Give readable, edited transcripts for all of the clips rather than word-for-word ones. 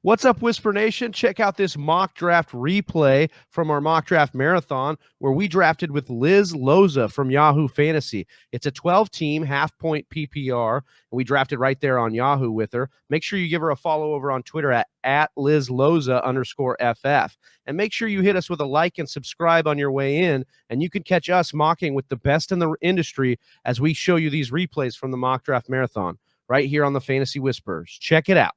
What's up, Whisper Nation? Check out this mock draft replay from our mock draft marathon where we drafted with Liz Loza from Yahoo Fantasy. It's a 12-team half-point PPR, and we drafted right there on Yahoo with her. Make sure you give her a follow over on Twitter at Liz Loza_FF. And make sure you hit us with a like and subscribe on your way in, and you can catch us mocking with the best in the industry as we show you these replays from the mock draft marathon right here on the Fantasy Whispers. Check it out.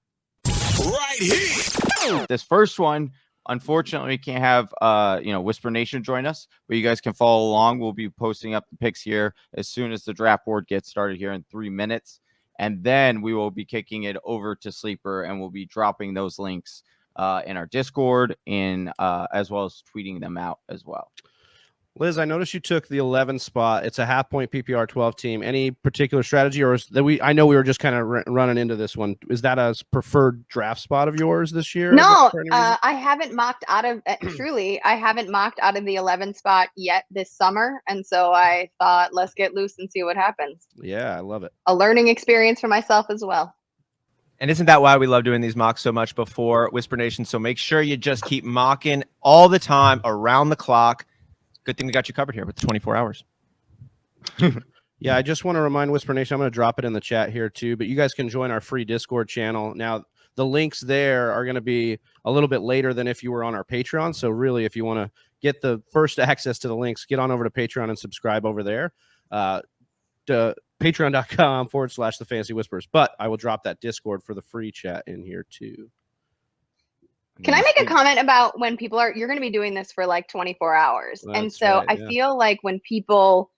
Right here. This first one, unfortunately, we can't have Whisper Nation join us, but you guys can follow along. We'll be posting up the picks here as soon as the draft board gets started here in 3 minutes, and then we will be kicking it over to Sleeper, and we'll be dropping those links in our Discord and as well as tweeting them out as well. Liz, I noticed you took the 11 spot. It's a half-point PPR 12 team. Any particular strategy, or is that I know we were just kind of running into this one. Is that a preferred draft spot of yours this year? No, I haven't mocked out of truly. I haven't mocked out of the 11 spot yet this summer, and so I thought, let's get loose and see what happens. Yeah, I love it. A learning experience for myself as well. And isn't that why we love doing these mocks so much before Whisper Nation? So make sure you just keep mocking all the time, around the clock. Good thing we got you covered here with the 24 hours. Yeah, I just want to remind Whisper Nation, I'm going to drop it in the chat here too, but you guys can join our free Discord channel. Now, the links there are going to be a little bit later than if you were on our Patreon. So really, if you want to get the first access to the links, get on over to Patreon and subscribe over there. To patreon.com/the Fantasy Whispers. But I will drop that Discord for the free chat in here too. Can I make a comment about when people you're going to be doing this for like 24 hours. That's and so right, I feel like when people,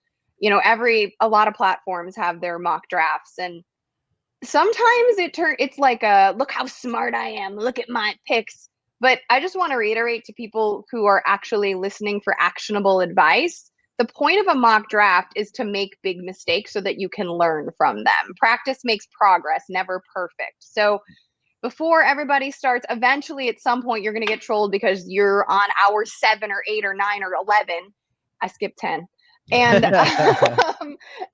a lot of platforms have their mock drafts, and sometimes it's like look how smart I am. Look at my picks. But I just want to reiterate to people who are actually listening for actionable advice. The point of a mock draft is to make big mistakes so that you can learn from them. Practice makes progress, never perfect. So before everybody starts, eventually at some point you're going to get trolled because you're on hour 7 or 8 or 9 or 11. I skipped 10. And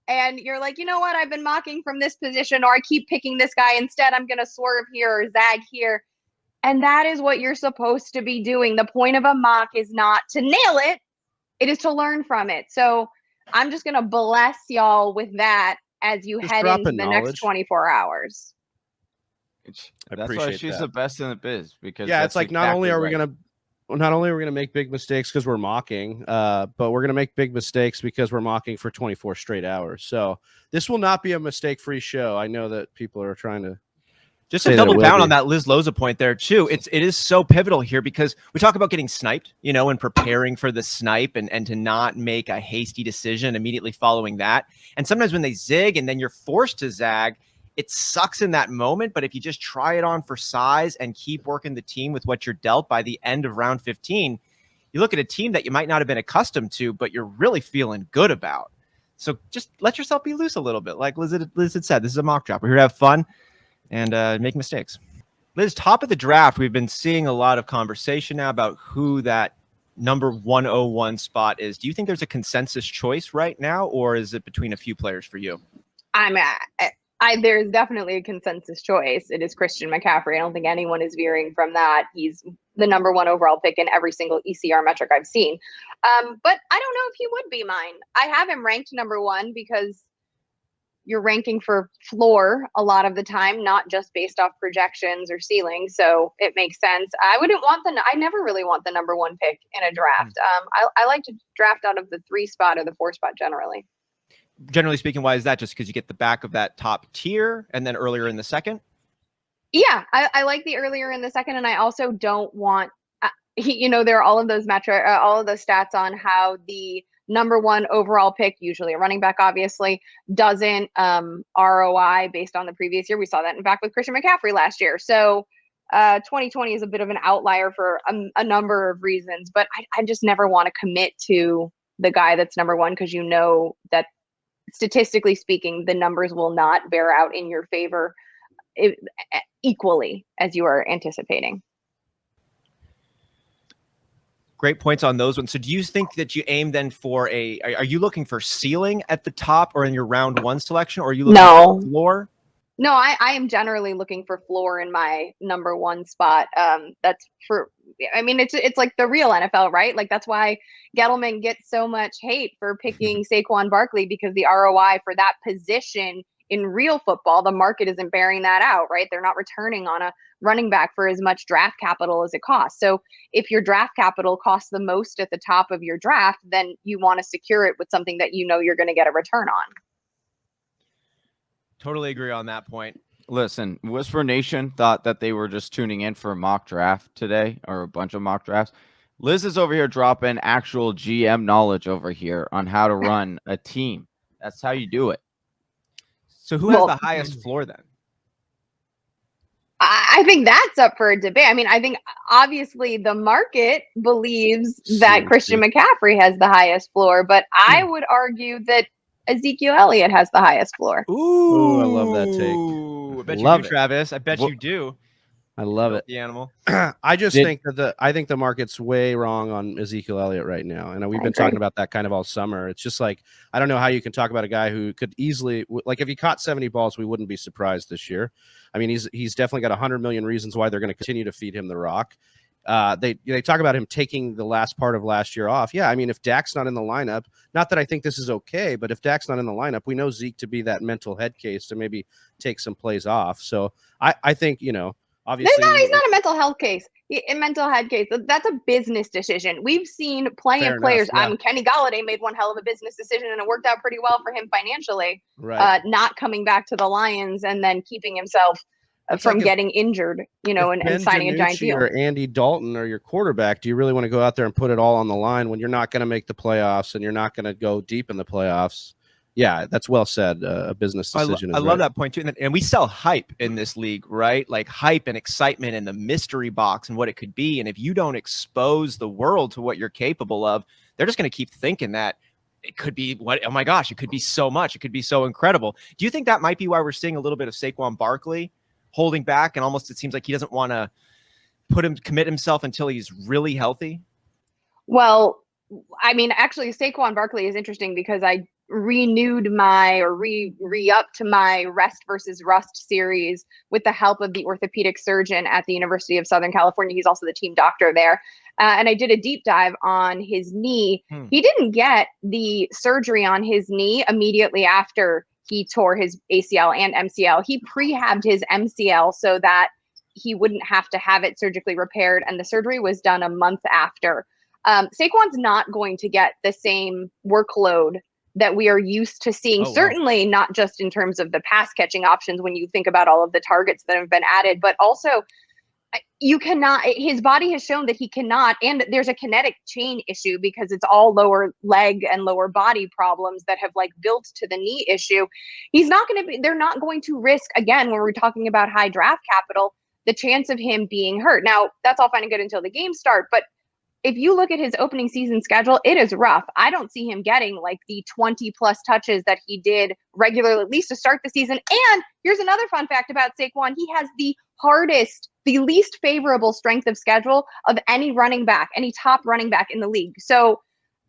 and you're like, you know what? I've been mocking from this position, or I keep picking this guy. Instead, I'm going to swerve here or zag here. And that is what you're supposed to be doing. The point of a mock is not to nail it. It is to learn from it. So I'm just going to bless y'all with that as you head into the next 24 hours. That's why she's the best in the biz, because it's like not only are we gonna make big mistakes because we're mocking, but we're gonna make big mistakes because we're mocking for 24 straight hours. So this will not be a mistake-free show. I know that people are trying to just to double down on that Liz Loza point there too. It is so pivotal here because we talk about getting sniped, and preparing for the snipe and to not make a hasty decision immediately following that. And sometimes when they zig and then you're forced to zag, it sucks in that moment, but if you just try it on for size and keep working the team with what you're dealt, by the end of round 15, you look at a team that you might not have been accustomed to, but you're really feeling good about. So just let yourself be loose a little bit. Like Liz had said, this is a mock draft. We're here to have fun and make mistakes. Liz, top of the draft, we've been seeing a lot of conversation now about who that number 101 spot is. Do you think there's a consensus choice right now, or is it between a few players for you? There's definitely a consensus choice. It is Christian McCaffrey. I don't think anyone is veering from that. He's the number 1 overall pick in every single ECR metric I've seen. But I don't know if he would be mine. I have him ranked number 1 because you're ranking for floor a lot of the time, not just based off projections or ceiling. So it makes sense. I never really want the number 1 pick in a draft. I like to draft out of the 3 spot or the 4 spot generally. Generally speaking, why is that? Just because you get the back of that top tier and then earlier in the second? Yeah, I like the earlier in the second, and I also don't want, there are all of those all of those stats on how the number 1 overall pick, usually a running back, obviously, doesn't ROI based on the previous year. We saw that in fact with Christian McCaffrey last year. So 2020 is a bit of an outlier for a number of reasons, but I just never want to commit to the guy that's number 1 because that statistically speaking, the numbers will not bear out in your favor equally as you are anticipating. Great points on those ones. So do you think that you aim then for are you looking for ceiling at the top or in your round 1 selection, or are you looking for floor? No, I am generally looking for floor in my number one spot. That's for, I mean, it's like the real NFL, right? Like that's why Gettleman gets so much hate for picking Saquon Barkley, because the ROI for that position in real football, the market isn't bearing that out, right? They're not returning on a running back for as much draft capital as it costs. So if your draft capital costs the most at the top of your draft, then you want to secure it with something that you know you're going to get a return on. Totally agree on that point. Listen, Whisper Nation thought that they were just tuning in for a mock draft today, or a bunch of mock drafts. Liz is over here dropping actual GM knowledge over here on how to run a team. That's how you do it. So who has the highest floor then? I think that's up for a debate. I mean, I think obviously the market believes that Christian McCaffrey has the highest floor, but I would argue that Ezekiel Elliott has the highest floor. Ooh, I love that take. I bet Love you do, it. Travis. I bet you do. I love it. The animal. I just think that I think the market's way wrong on Ezekiel Elliott right now. And we've been talking about that kind of all summer. It's just like, I don't know how you can talk about a guy who could easily, like if he caught 70 balls, we wouldn't be surprised this year. I mean, he's definitely got 100 million reasons why they're going to continue to feed him the rock. They talk about him taking the last part of last year off. Yeah, I mean, if Dak's not in the lineup, not that I think this is okay, but if Dak's not in the lineup, we know Zeke to be that mental head case to maybe take some plays off. So I think, obviously, he's not a mental health case. A mental head case. That's a business decision. We've seen plenty of players. Kenny Golladay made one hell of a business decision, and it worked out pretty well for him financially. Right. Not coming back to the Lions and then keeping himself from getting injured, and signing a giant deal. Or Andy Dalton or your quarterback, do you really want to go out there and put it all on the line when you're not going to make the playoffs and you're not going to go deep in the playoffs? Yeah, that's well said. A business decision. I love that point too. And we sell hype in this league, right? Like hype and excitement and the mystery box and what it could be. And if you don't expose the world to what you're capable of, they're just going to keep thinking that it could be oh my gosh, it could be so much. It could be so incredible. Do you think that might be why we're seeing a little bit of Saquon Barkley holding back, and almost it seems like he doesn't want to commit himself until he's really healthy? Well, I mean, actually, Saquon Barkley is interesting because I renewed re-upped my rest versus rust series with the help of the orthopedic surgeon at the University of Southern California. He's also the team doctor there. And I did a deep dive on his knee. He didn't get the surgery on his knee immediately after he tore his ACL and MCL. He prehabbed his MCL so that he wouldn't have to have it surgically repaired. And the surgery was done a month after. Saquon's not going to get the same workload that we are used to seeing, certainly not just in terms of the pass catching options when you think about all of the targets that have been added, but also you cannot, his body has shown that he cannot, and there's a kinetic chain issue because it's all lower leg and lower body problems that have built to the knee issue. They're not going to risk, again, when we're talking about high draft capital, the chance of him being hurt. Now, that's all fine and good until the games start, but if you look at his opening season schedule, it is rough. I don't see him getting the 20 plus touches that he did regularly, at least to start the season. And here's another fun fact about Saquon. He has the least favorable strength of schedule of any top running back in the league. So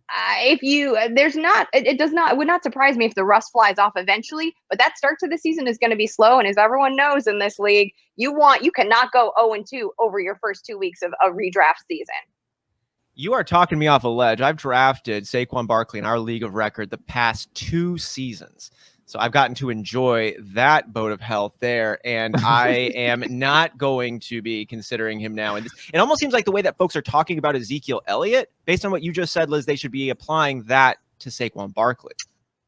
it would not surprise me if the rust flies off eventually, but that start to the season is going to be slow. And as everyone knows in this league, you cannot go 0-2 over your first 2 weeks of a redraft season. You are talking me off a ledge. I've drafted Saquon Barkley in our league of record the past 2 seasons. So I've gotten to enjoy that boat of health there. And I am not going to be considering him now. And it almost seems like the way that folks are talking about Ezekiel Elliott, based on what you just said, Liz, they should be applying that to Saquon Barkley.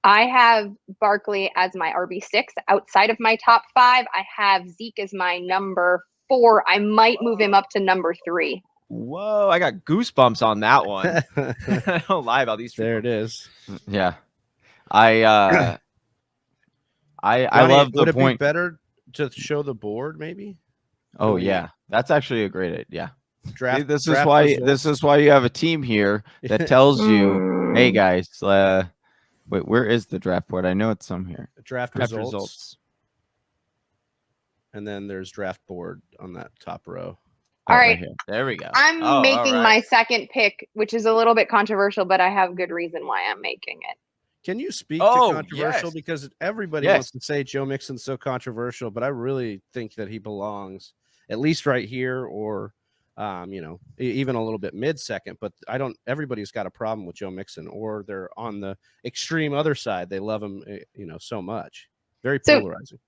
I have Barkley as my RB6 outside of my top 5. I have Zeke as my number 4. I might move him up to number 3. Whoa, I got goosebumps on that one. I don't lie about these. There it is. Yeah. I love the point. Would it be better to show the board maybe? Oh yeah. That's actually a great idea. Draft. This is why you have a team here that tells you, hey guys, wait, where is the draft board? I know it's some here. Draft results. And then there's draft board on that top row. All right. Right, there we go. I'm making my second pick, which is a little bit controversial, but I have good reason why I'm making it. Can you speak to Oh, controversial? yes. Because everybody Yes. wants to say Joe Mixon's so controversial, but I really think that he belongs at least right here, or even a little bit mid-second. But I don't. Everybody's got a problem with Joe Mixon, or they're on the extreme other side. They love him, so much. Very So polarizing.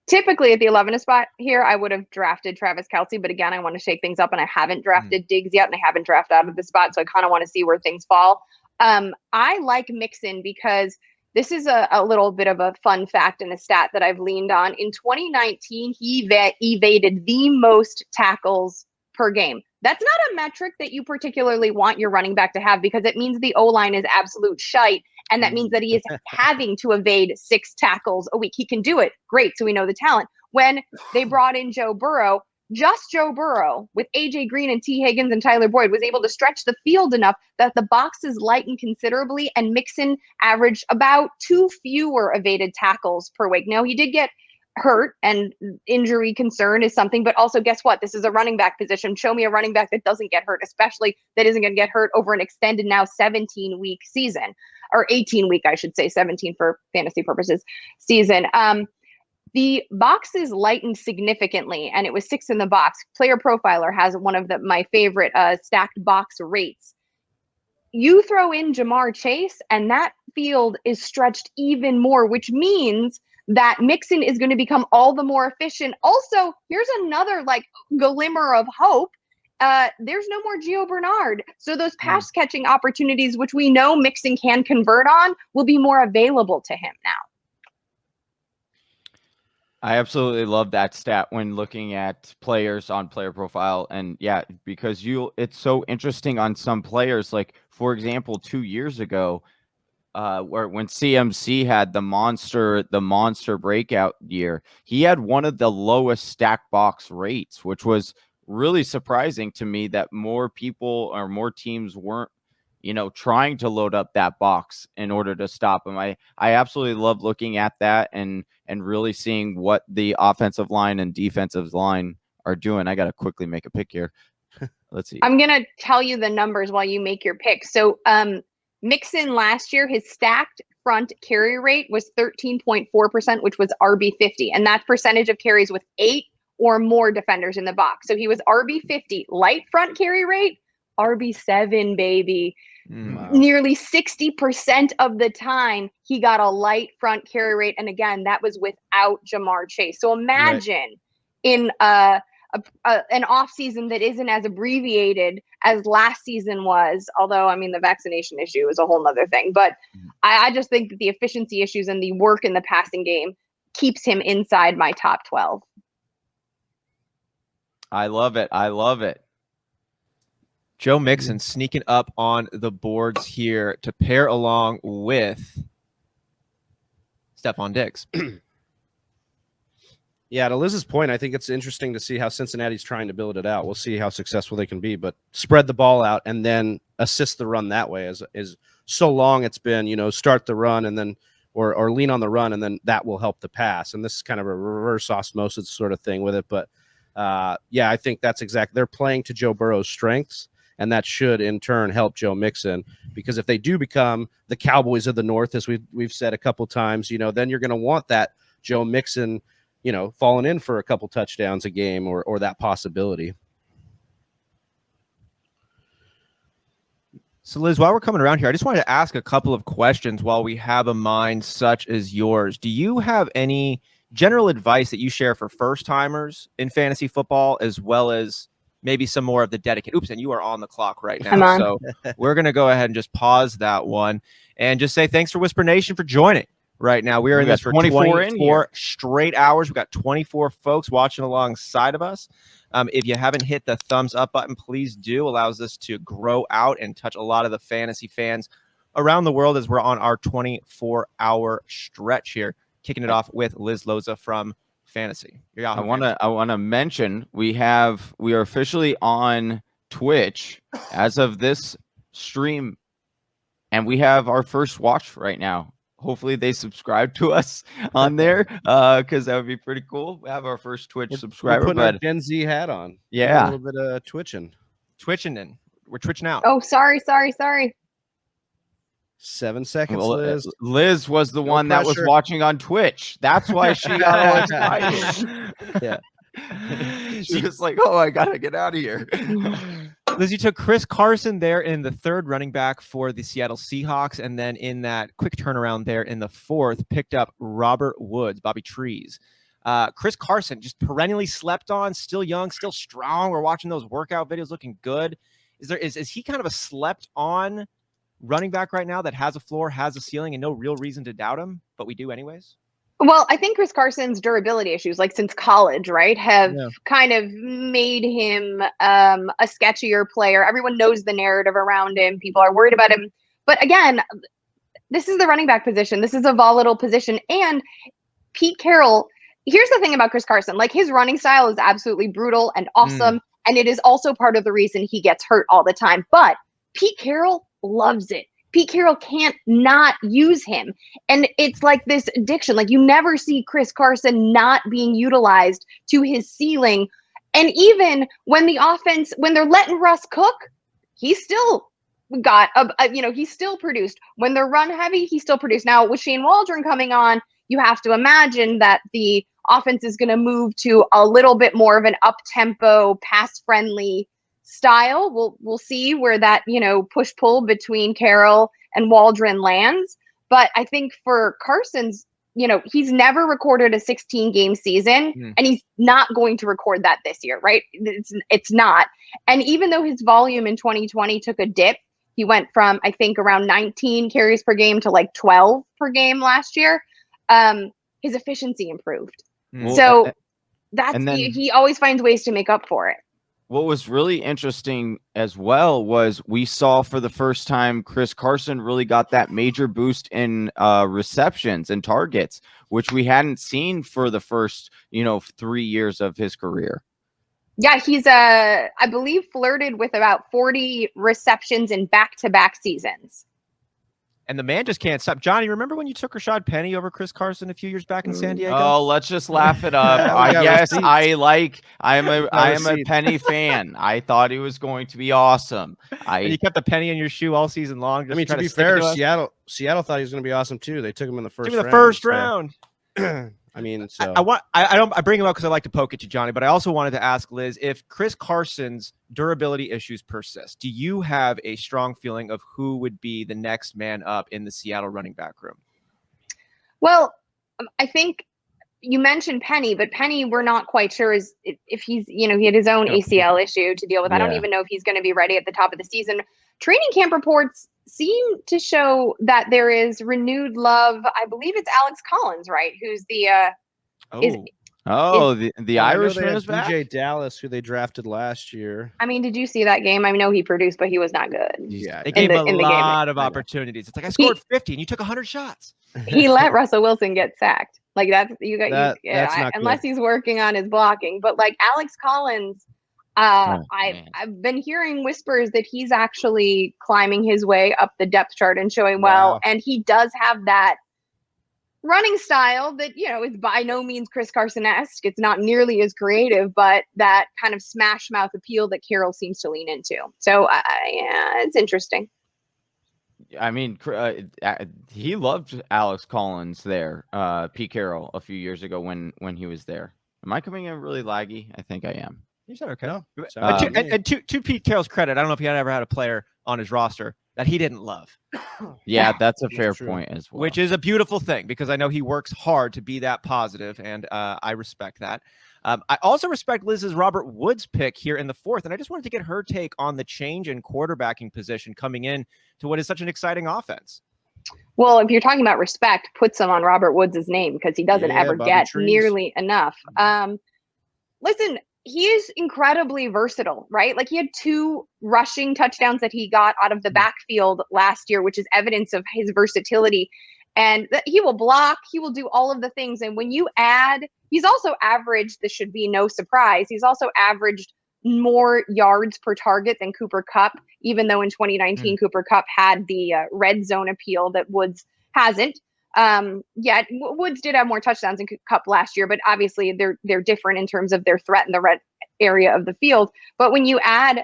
typically at the 11th spot here, I would have drafted Travis Kelce, but again, I want to shake things up, and I haven't drafted Diggs yet, and I haven't drafted out of the spot, so I kind of want to see where things fall. I like Mixon because this is a little bit of a fun fact and a stat that I've leaned on. In 2019, he evaded the most tackles per game. That's not a metric that you particularly want your running back to have, because it means the O-line is absolute shite. And that means that he is having to evade 6 tackles a week. He can do it. Great. So we know the talent. When they brought in Joe Burrow, just Joe Burrow with AJ Green and T. Higgins and Tyler Boyd was able to stretch the field enough that the boxes lightened considerably, and Mixon averaged about 2 fewer evaded tackles per week. Now, he did get hurt, and injury concern is something, but also guess what? This is a running back position. Show me a running back that doesn't get hurt, especially that isn't going to get hurt over an extended now 17-week season, or 18-week, I should say, 17 for fantasy purposes season. The boxes lightened significantly, and it was 6 in the box. Player Profiler has one of my favorite stacked box rates. You throw in Jamar Chase, and that field is stretched even more, which means that Mixon is going to become all the more efficient. Also, here's another glimmer of hope. There's no more Gio Bernard. So those pass catching opportunities, which we know Mixon can convert on, will be more available to him now. I absolutely love that stat when looking at players on Player Profile. And yeah, because it's so interesting on some players. Like, for example, 2 years ago, when CMC had the monster breakout year, he had one of the lowest stack box rates, which was really surprising to me, that more people or more teams weren't trying to load up that box in order to stop him. I absolutely love looking at that and really seeing what the offensive line and defensive line are doing. I got to quickly make a pick here. Let's see. I'm going to tell you the numbers while you make your pick. So Mixon last year, his stacked front carry rate was 13.4%, which was RB50. And that's percentage of carries with 8 or more defenders in the box. So he was RB50, light front carry rate, RB7, baby. Wow. Nearly 60% of the time he got a light front carry rate. And again, that was without Jamar Chase. So imagine in an offseason that isn't as abbreviated as last season was, although, I mean, the vaccination issue is a whole nother thing. But I just think that the efficiency issues and the work in the passing game keeps him inside my top 12. I love it. I love it. Joe Mixon sneaking up on the boards here to pair along with Stephon Diggs. Yeah, to Liz's point, I think it's interesting to see how Cincinnati's trying to build it out. We'll see how successful they can be, but spread the ball out and then assist the run that way. As so long it's been, start the run and then or lean on the run, and then that will help the pass. And this is kind of a reverse osmosis sort of thing with it. But yeah, I think that's exactly, they're playing to Joe Burrow's strengths. And that should, in turn, help Joe Mixon, because if they do become the Cowboys of the North, as we've said a couple times, then you're going to want that Joe Mixon, falling in for a couple touchdowns a game or that possibility. So, Liz, while we're coming around here, I just wanted to ask a couple of questions while we have a mind such as yours. Do you have any general advice that you share for first-timers in fantasy football, as well as maybe some more of the dedicated? Oops, and you are on the clock right now. So we're going to go ahead and just pause that one and just say thanks for Whisper Nation for joining right now. We are in this for 24 straight hours. We've got 24 folks watching alongside of us. If you haven't hit the thumbs up button, please do. Allows us to grow out and touch a lot of the fantasy fans around the world as we're on our 24-hour stretch here, kicking it off with Liz Loza from Fantasy. I want to mention we are officially on Twitch as of this stream, and we have our first watch right now. Hopefully they subscribe to us on there, because that would be pretty cool. We have our first Twitch subscriber. We're putting our Gen Z hat on. Yeah, a little bit of twitching in. We're twitching out. Oh, sorry. 7 seconds, Well, Liz. Liz was the one that was pressure. watching on Twitch. That's why she got all excited. Yeah. She was like, "Oh, I gotta get out of here." Liz, you took Chris Carson there in the third, running back for the Seattle Seahawks, and then in that quick turnaround there in the fourth, picked up Robert Woods, Bobby Trees. Chris Carson, just perennially slept on, still young, still strong. We're watching those workout videos, looking good. Is he kind of a slept on running back right now that has a floor, has a ceiling, and no real reason to doubt him, but we do anyways? Well, I think Chris Carson's durability issues, like since college, right, have kind of made him a sketchier player. Everyone knows the narrative around him. People are worried about him. But again, this is the running back position. This is a volatile position. And Pete Carroll, here's the thing about Chris Carson. Like, his running style is absolutely brutal and awesome. And it is also part of the reason he gets hurt all the time. But Pete Carroll loves it. Pete Carroll can't not use him. And it's like this addiction. Like, you never see Chris Carson not being utilized to his ceiling. And even when the offense, when they're letting Russ cook, he's still got, he's still produced. When they're run heavy, he still produced. Now, with Shane Waldron coming on, you have to imagine that the offense is going to move to a little bit more of an up-tempo, pass-friendly style. We'll see where that, push-pull between Carroll and Waldron lands. But I think for Carson's, he's never recorded a 16-game season, and he's not going to record that this year, right? It's not. And even though his volume in 2020 took a dip, he went from, I think, around 19 carries per game to like 12 per game last year. His efficiency improved. So he always finds ways to make up for it. What was really interesting as well was we saw for the first time Chris Carson really got that major boost in receptions and targets, which we hadn't seen for the first 3 years of his career. Yeah, he's I believe flirted with about 40 receptions in back-to-back seasons. And the man just can't stop. Johnny, remember when you took Rashad Penny over Chris Carson a few years back in San Diego? Oh, let's just laugh it up. Yes, I am a Penny fan. I thought he was going to be awesome. And you kept the penny in your shoe all season long. I mean, to be fair, Seattle thought he was going to be awesome too. They took him in the first round. I mean, so I bring him up because I like to poke at you, Johnny, but I also wanted to ask Liz, if Chris Carson's durability issues persist, do you have a strong feeling of who would be the next man up in the Seattle running back room? Well, I think you mentioned Penny, but Penny, we're not quite sure if he's, he had his own ACL issue to deal with. I don't even know if he's going to be ready at the top of the season. Training camp reports seem to show that there is renewed love. I believe it's Alex Collins, right? Who's the the Irishman is back. DJ Dallas, who they drafted last year. I mean, did you see that game? I know he produced, but he was not good. Yeah, they gave a lot of opportunities. It's like, I scored 50 and you took 100 shots. He let Russell Wilson get sacked. Like, that's not unless he's working on his blocking. But like Alex Collins, I've been hearing whispers that he's actually climbing his way up the depth chart and showing well. And he does have that running style that, is by no means Chris Carson-esque. It's not nearly as creative, but that kind of smash mouth appeal that Carroll seems to lean into. So it's interesting. I mean, he loved Alex Collins there, Pete Carroll, a few years ago when he was there. Am I coming in really laggy? I think I am. You said okay. No, and to Pete Carroll's credit, I don't know if he had ever had a player on his roster that he didn't love. Yeah, that's a fair point as well. Which is a beautiful thing because I know he works hard to be that positive, and I respect that. I also respect Liz's Robert Woods pick here in the fourth, and I just wanted to get her take on the change in quarterbacking position coming in to what is such an exciting offense. Well, if you're talking about respect, put some on Robert Woods' name because he doesn't ever get nearly enough. Listen, he is incredibly versatile, right? Like, he had 2 rushing touchdowns that he got out of the backfield last year, which is evidence of his versatility. And he will block, he will do all of the things. And when you add, he's also averaged, this should be no surprise, he's also averaged more yards per target than Cooper Kupp, even though in 2019 Cooper Kupp had the red zone appeal that Woods hasn't. Woods did have more touchdowns than Kupp last year, but obviously they're different in terms of their threat in the red area of the field. But when you add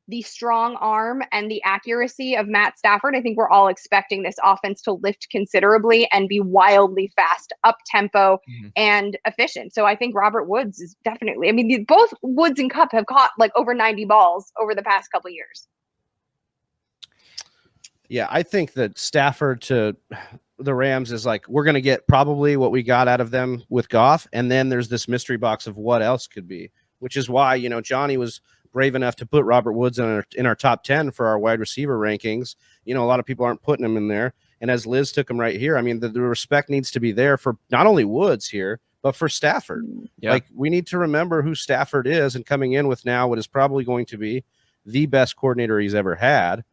the strong arm and the accuracy of Matt Stafford, I think we're all expecting this offense to lift considerably and be wildly fast, up tempo, and efficient. So I think Robert Woods is definitely, I mean, both Woods and Kupp have caught like over 90 balls over the past couple years. Yeah, I think that Stafford to the Rams is like, we're going to get probably what we got out of them with Goff. And then there's this mystery box of what else could be, which is why, you know, Johnny was brave enough to put Robert Woods in our top 10 for our wide receiver rankings. You know, a lot of people aren't putting him in there. And as Liz took him right here, I mean, the respect needs to be there for not only Woods here, but for Stafford. Yeah. Like, we need to remember who Stafford is, and coming in with now what is probably going to be the best coordinator he's ever had.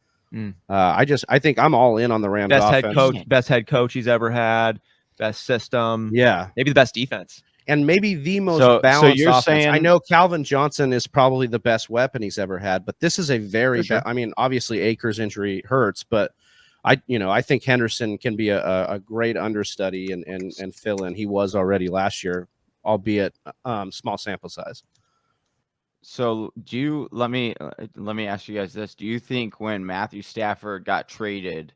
I think I'm all in on the Rams offense. Best head coach he's ever had, best system. Yeah. Maybe the best defense. And maybe the most balanced offense. I know Calvin Johnson is probably the best weapon he's ever had, but this is a very I mean, obviously Akers' injury hurts, but I think Henderson can be a great understudy and fill in. He was already last year, albeit small sample size. So let me ask you guys this. Do you think when Matthew Stafford got traded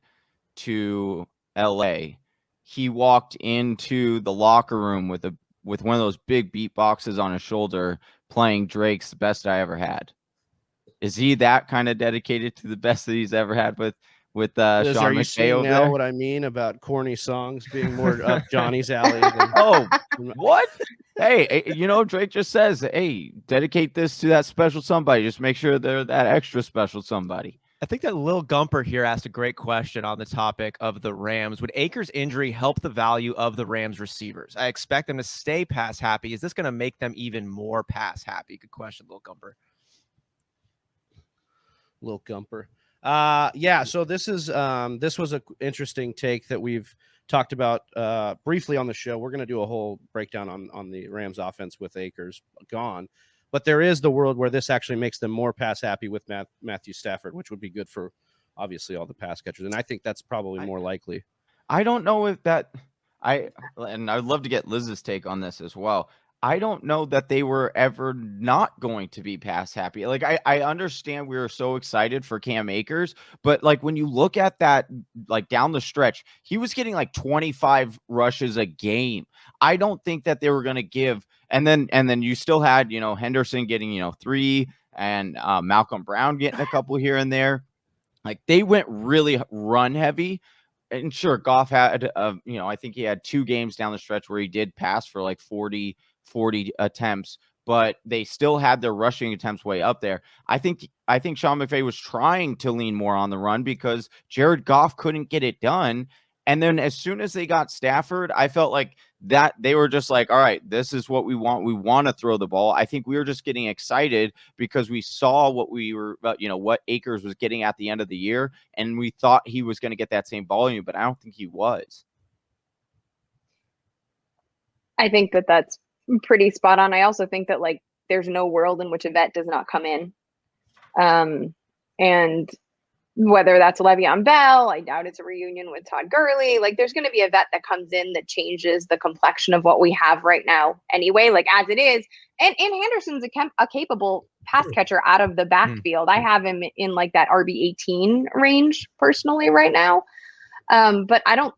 to LA, he walked into the locker room with one of those big beat boxes on his shoulder playing Drake's Best I Ever Had? Is he that kind of dedicated to the best that he's ever had with Liz, Sean McVay over there? What I mean about corny songs being more up Johnny's alley than what? Hey, you know, Drake just says, hey, dedicate this to that special somebody. Just make sure they're that extra special somebody. I think that Lil Gumper here asked a great question on the topic of the Rams. Would Akers' injury help the value of the Rams receivers? I expect them to stay pass happy. Is this going to make them even more pass happy? Good question, Lil Gumper. Lil Gumper. Yeah, so this was an interesting take that we've talked about briefly on the show. We're going to do a whole breakdown on the Rams offense with Akers gone, but there is the world where this actually makes them more pass happy with Matthew Stafford, which would be good for obviously all the pass catchers, and I think that's probably more likely. I don't know if that I'd love to get Liz's take on this as well. I don't know that they were ever not going to be pass happy. Like, I understand we were so excited for Cam Akers, but like when you look at that, like down the stretch, he was getting like 25 rushes a game. I don't think that they were going to give. And then you still had, you know, Henderson getting, 3 and Malcolm Brown getting a couple here and there. Like, they went really run heavy. And sure, Goff had, I think he had 2 games down the stretch where he did pass for like 40 attempts, but they still had their rushing attempts way up there. I think Sean McVay was trying to lean more on the run because Jared Goff couldn't get it done. And then as soon as they got Stafford, I felt like that they were just like, all right, this is what we want. We want to throw the ball. I think we were just getting excited because we saw what what Akers was getting at the end of the year. And we thought he was going to get that same volume, but I don't think he was. I think that's pretty spot on. I also think that like there's no world in which a vet does not come in. And whether that's Le'Veon Bell, I doubt it's a reunion with Todd Gurley. Like, there's going to be a vet that comes in that changes the complexion of what we have right now anyway, like as it is. And Henderson's a capable pass catcher out of the backfield. I have him in like that RB18 range personally right now. But I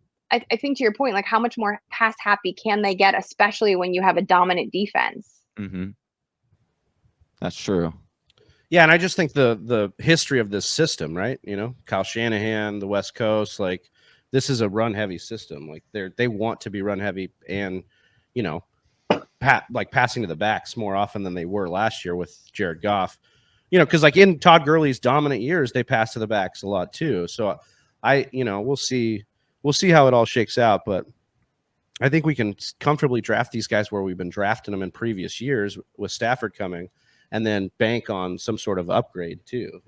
think to your point, like how much more pass happy can they get, especially when you have a dominant defense? Mm-hmm. That's true. Yeah, and I just think the history of this system, right? You know, Kyle Shanahan, the West Coast, like this is a run heavy system. Like they want to be run heavy, and passing to the backs more often than they were last year with Jared Goff. Because like in Todd Gurley's dominant years, they pass to the backs a lot too. So we'll see how it all shakes out, but I think we can comfortably draft these guys where we've been drafting them in previous years with Stafford coming, and then bank on some sort of upgrade too,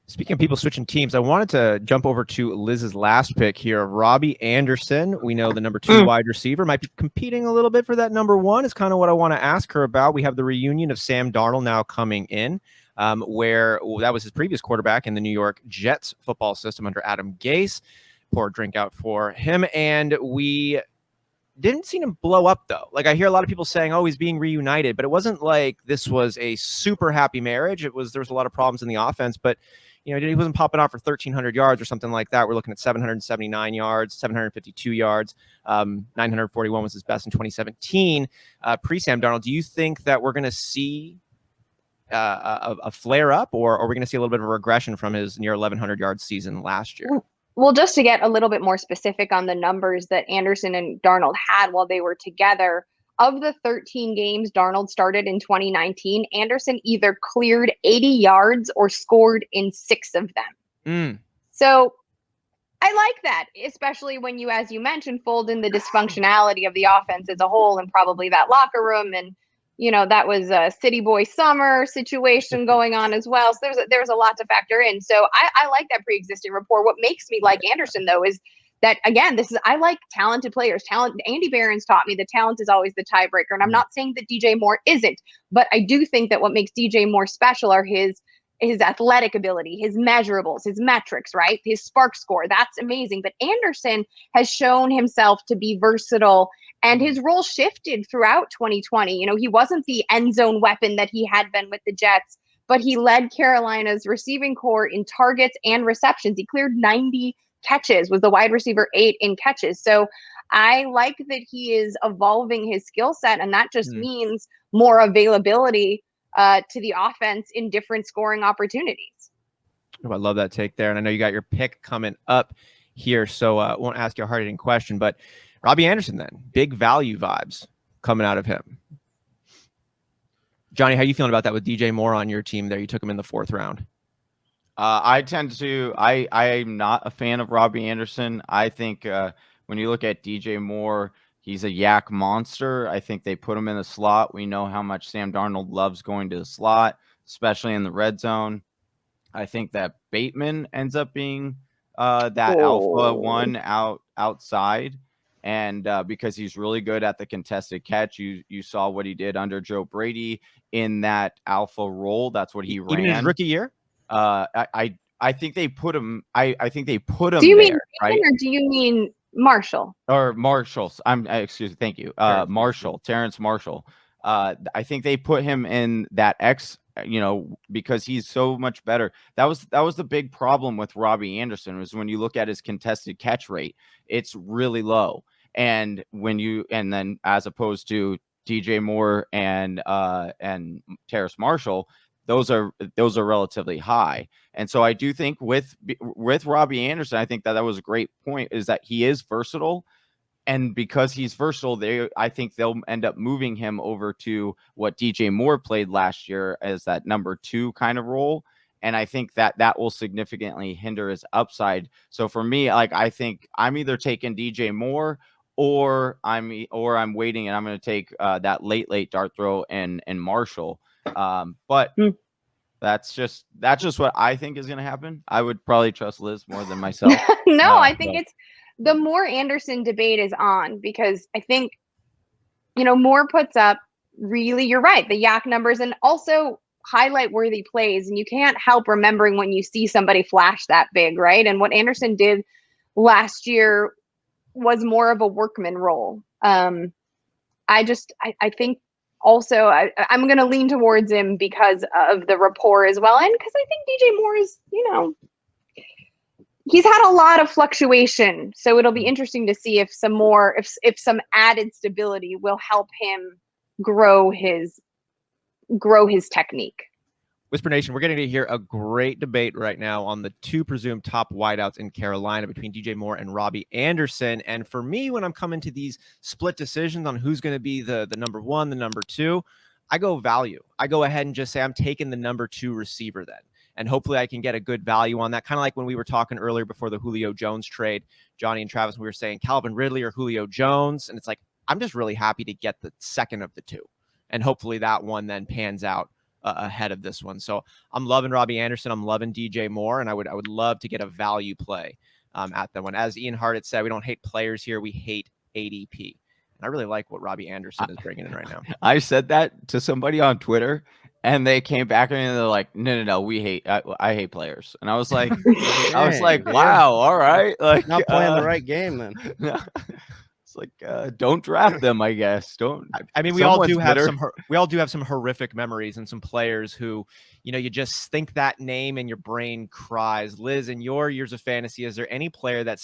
Speaking of people switching teams, I wanted to jump over to Liz's last pick here. Robbie Anderson, we know the number 2 wide receiver, might be competing a little bit for that number 1 is kind of what I want to ask her about. We have the reunion of Sam Darnold now coming in, where that was his previous quarterback in the New York Jets football system under Adam Gase. Pour a drink out for him. And we Didn't see him blow up though. Like I hear a lot of people saying, "Oh, he's being reunited," but it wasn't like this was a super happy marriage. There was a lot of problems in the offense, but he wasn't popping off for 1,300 yards or something like that. We're looking at 779 yards, 752 yards, 941 was his best in 2017. Pre-Sam Darnold, do you think that we're going to see a flare up, or are we going to see a little bit of a regression from his near 1,100 yard season last year? Well, just to get a little bit more specific on the numbers that Anderson and Darnold had while they were together, of the 13 games Darnold started in 2019, Anderson either cleared 80 yards or scored in 6 of them. So I like that, especially when you, as you mentioned, fold in the dysfunctionality of the offense as a whole and probably that locker room. And, that was a city boy summer situation going on as well. So there's a lot to factor in. So I like that pre-existing rapport. What makes me like Anderson, though, is that, again, I like talented players. Andy Barron's taught me that talent is always the tiebreaker. And I'm not saying that DJ Moore isn't, but I do think that what makes DJ Moore special are his athletic ability, his measurables, his metrics, right? His spark score. That's amazing. But Anderson has shown himself to be versatile, and his role shifted throughout 2020. He wasn't the end zone weapon that he had been with the Jets, but he led Carolina's receiving corps in targets and receptions. He cleared 90 catches, was the wide receiver 8 in catches. So I like that he is evolving his skill set, and that just means more availability to the offense in different scoring opportunities. Oh, I love that take there. And I know you got your pick coming up here, so I won't ask you a hard-hitting question, but Robbie Anderson then, big value vibes coming out of him. Johnny, how are you feeling about that with DJ Moore on your team there? You took him in the 4th round. I'm not a fan of Robbie Anderson. I think when you look at DJ Moore, he's a yak monster. I think they put him in the slot. We know how much Sam Darnold loves going to the slot, especially in the red zone. I think that Bateman ends up being that alpha one outside. And because he's really good at the contested catch, you saw what he did under Joe Brady in that alpha role. That's what he ran. Even in his rookie year? I think they put him. I think they put him. Do you mean right? Or do you mean Marshall? Or Marshall? Excuse me. Thank you. Terrence Marshall. I think they put him in that X. Because he's so much better. That was the big problem with Robbie Anderson, was when you look at his contested catch rate, it's really low. And then as opposed to DJ Moore and Terrace Marshall, those are relatively high. And so I do think with Robbie Anderson, I think that was a great point, is that he is versatile. And because he's versatile, I think they'll end up moving him over to what DJ Moore played last year as that number 2 kind of role. And I think that will significantly hinder his upside. So for me, I think I'm either taking DJ Moore or I'm waiting and I'm going to take that late dart throw and Marshall. But that's just what I think is going to happen. I would probably trust Liz more than myself. No, I think it's the Moore Anderson debate is on, because I think, Moore puts up really, you're right, the yak numbers and also highlight worthy plays. And you can't help remembering when you see somebody flash that big, right? And what Anderson did last year was more of a workman role. I think also I'm going to lean towards him because of the rapport as well. And because I think DJ Moore is, he's had a lot of fluctuation, so it'll be interesting to see if some added stability will help him grow his technique. Whisper Nation, we're getting to hear a great debate right now on the 2 presumed top wideouts in Carolina between DJ Moore and Robbie Anderson. And for me, when I'm coming to these split decisions on who's going to be the number 1, the number 2, I go value. I go ahead and just say I'm taking the number 2 receiver then. And hopefully I can get a good value on that. Kind of like when we were talking earlier before the Julio Jones trade, Johnny and Travis, we were saying Calvin Ridley or Julio Jones. And it's like, I'm just really happy to get the second of the 2. And hopefully that one then pans out ahead of this one. So I'm loving Robbie Anderson. I'm loving DJ Moore. And I would love to get a value play at that one. As Ian Hart had said, we don't hate players here. We hate ADP. And I really like what Robbie Anderson is bringing in right now. I said that to somebody on Twitter. And they came back and they're like, no, I hate players. And I was like, wow, all right. Not playing the right game then. It's like, don't draft them, I guess. Don't. I mean, we all do have bitter. some horrific memories and some players who, you just think that name and your brain cries. Liz, in your years of fantasy, is there any player that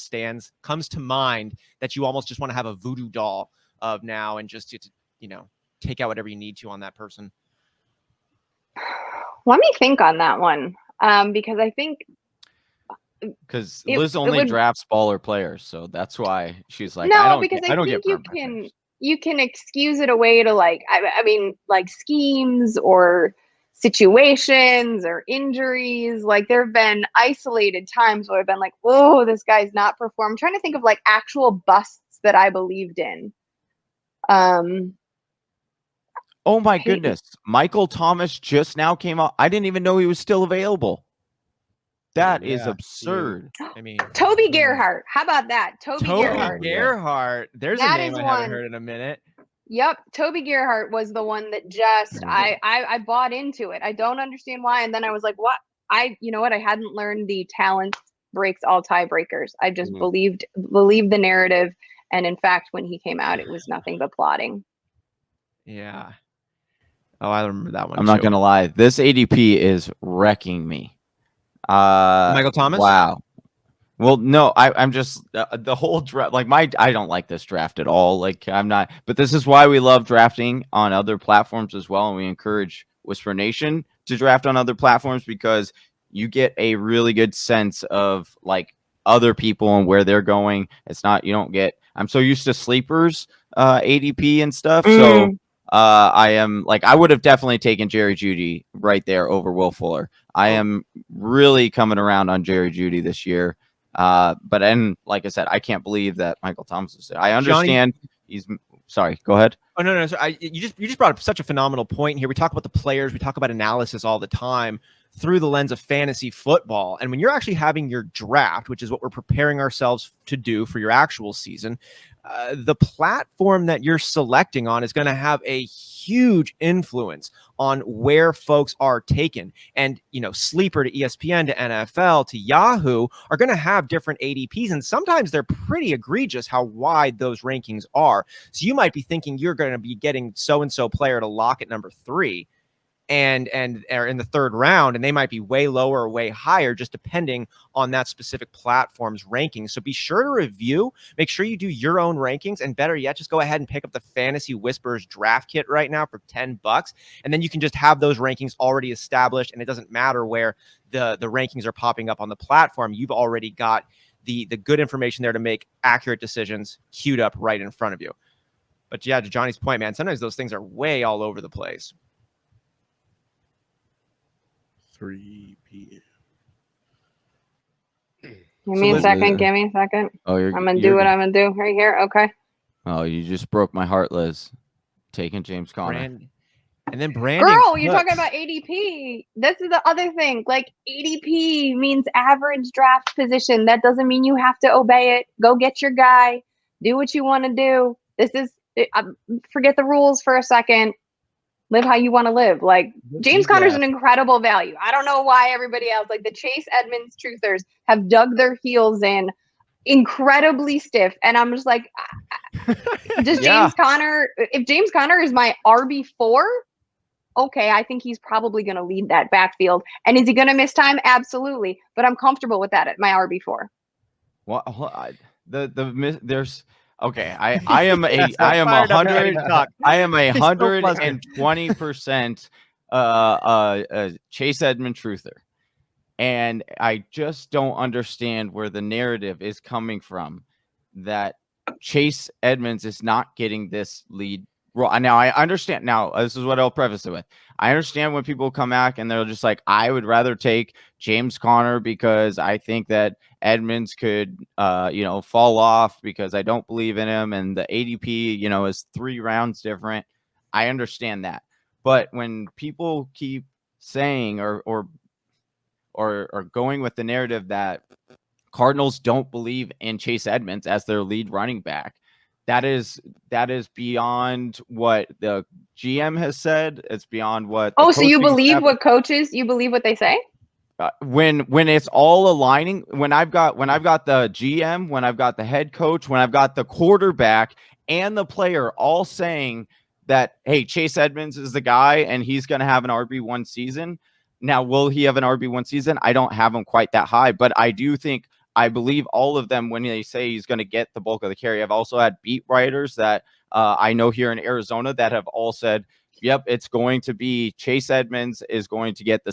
comes to mind that you almost just want to have a voodoo doll of now and just take out whatever you need to on that person? Let me think on that one, because I think Liz only drafts baller players, so that's why she's like, no, I don't because get, I don't think get you can excuse it away to I mean schemes or situations or injuries. Like there have been isolated times where I've been like, oh, this guy's not performed. I'm trying to think of actual busts that I believed in. Oh my goodness. Michael Thomas just now came out. I didn't even know he was still available. That is absurd. I mean, Toby Gerhart. How about that? Toby Gerhart. There's a name I haven't heard in a minute. Yep. Toby Gerhart was the one that just I bought into it. I don't understand why. And then I was like, what? You know what? I hadn't learned the talent breaks all tiebreakers. I just believed the narrative. And in fact, when he came out, it was nothing but plotting. Yeah. Oh, I remember that one. I'm not gonna lie. This ADP is wrecking me. Michael Thomas? Wow. Well, no, I'm just the whole draft. I don't like this draft at all. I'm not. But this is why we love drafting on other platforms as well, and we encourage Whisper Nation to draft on other platforms because you get a really good sense of other people and where they're going. It's not you don't get. I'm so used to sleepers, ADP and stuff. So I am I would have definitely taken Jerry Jeudy right there over Will Fuller. I am really coming around on Jerry Jeudy this year. But like I said, I can't believe that Michael Thomas is there. I understand he's sorry. Go ahead. Oh no. So you just brought up such a phenomenal point here. We talk about the players, we talk about analysis all the time through the lens of fantasy football. And when you're actually having your draft, which is what we're preparing ourselves to do for your actual season, the platform that you're selecting on is going to have a huge influence on where folks are taken. And, Sleeper to ESPN to NFL to Yahoo are going to have different ADPs. And sometimes they're pretty egregious how wide those rankings are. So you might be thinking you're going to be getting so-and-so player to lock at number 3. And are in the third round, and they might be way lower or way higher, just depending on that specific platform's rankings. So be sure to review, make sure you do your own rankings, and better yet, just go ahead and pick up the Fantasy Whispers draft kit right now for $10, and then you can just have those rankings already established, and it doesn't matter where the rankings are popping up on the platform. You've already got the good information there to make accurate decisions queued up right in front of you. But yeah, to Johnny's point, man, sometimes those things are way all over the place. 3 p.m. Give me a second. Oh, I'm going to do what I'm going to do right here. Okay. Oh, you just broke my heart, Liz. Taking James Conner. And then Brandon. Girl, you're talking about ADP. This is the other thing. ADP means average draft position. That doesn't mean you have to obey it. Go get your guy. Do what you want to do. This is, forget the rules for a second. Live how you want to live. James Conner's an incredible value. I don't know why everybody else, the Chase Edmonds truthers, have dug their heels in incredibly stiff. And I'm just James Conner, if James Conner is my RB4, okay, I think he's probably going to lead that backfield. And is he going to miss time? Absolutely. But I'm comfortable with that at my RB4. Well, there's. Okay, I am 120% Chase Edmonds truther, and I just don't understand where the narrative is coming from that Chase Edmonds is not getting this lead. Now I understand. Now this is what I'll preface it with. I understand when people come back and they're just like, I would rather take James Conner because I think that Edmonds could, fall off because I don't believe in him. And the ADP, is 3 rounds different. I understand that. But when people keep saying or going with the narrative that Cardinals don't believe in Chase Edmonds as their lead running back, that is beyond what the GM has said. It's beyond what. So you believe what coaches? You believe what they say? when it's all aligning, when I've got the GM, when I've got the head coach, when I've got the quarterback and the player all saying that, hey, Chase Edmonds is the guy and he's going to have an RB1 season. Now, will he have an RB1 season? I don't have him quite that high, but I believe all of them when they say he's going to get the bulk of the carry. I've also had beat writers that I know here in Arizona that have all said, yep, it's going to be Chase Edmonds is going to get the